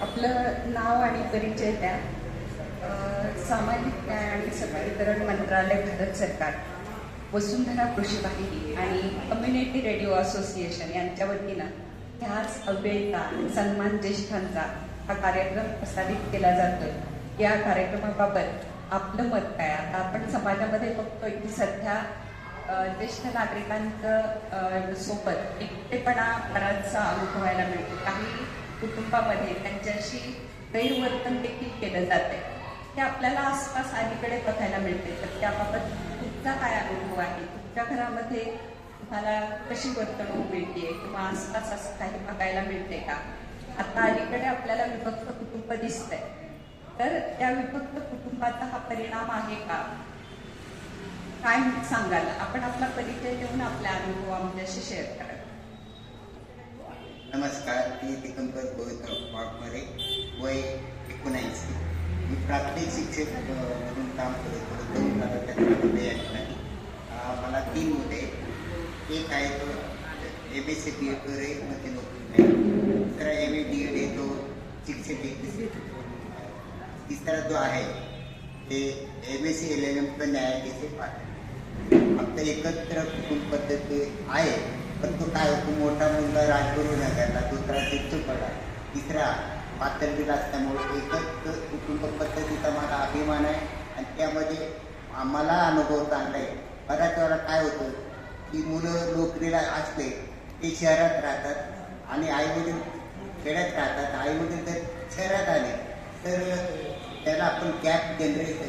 आपलं नाव आणि परिचय द्या. सामाजिक न्याय आणि सबलीकरण मंत्रालय, भारत सरकार, वसुंधरा कृषी वाहिनी आणि कम्युनिटी रेडिओ असोसिएशन यांच्या वतीनं ह्याच अव्ययता सन्मान ज्येष्ठांचा हा कार्यक्रम प्रसारित केला जातो. या कार्यक्रमाबाबत आपलं मत काय? आता आपण समाजामध्ये बघतोय की सध्या ज्येष्ठ नागरिकांचं सोबत एकटेपणा बराचसा अनुभवायला मिळतो. काही कुटुंबामध्ये त्यांच्याशी गैरवर्तन देखील केलं जाते. हे आपल्याला आसपास अलीकडे बघायला मिळते. तर त्याबाबत तुमचा काय अनुभव आहे? तुमच्या घरामध्ये तुम्हाला कशी वर्तणूक मिळते किंवा आसपास असं काही बघायला मिळते का? आता अलीकडे आपल्याला विभक्त कुटुंब दिसतंय, तर त्या विभक्त कुटुंबाचा हा परिणाम आहे का? काय सांगाल? आपण आपला परिचय देऊन आपला अनुभव आमच्याशी शेअर करा. नमस्कार, मी दिगंबर गोविंद वाघमारे, वय 79. मी प्राथमिक शिक्षक म्हणून काम करतो. 2 तालुक्यात या ठिकाणी मला 3 मुले. एक आहे तो MSc BEd आहे, मध्ये नोकरी आहे. दुसरा MA BEd आहे, तो शिक्षक आहे. तिसरा जो आहे ते MSc LLM पण न्यायाधीश आहे. फक्त एकत्र कुटुंब पद्धती आहे, पण तो काय होतो, मोठा मुलगा राजगुरू नगरला, दुसरा चित्तूरला, तिसरा पातळीला असल्यामुळे एकत्र कुटुंब पद्धतीचा मला अभिमान आहे. आणि त्यामध्ये आम्हाला अनुभव चांगला आहे. बऱ्याच वेळा काय होतं की मुलं नोकरीला असले ते शहरात राहतात आणि आईवडील खेड्यात राहतात. आईवडील जर शहरात आले तर त्याला आपण गॅप जनरेट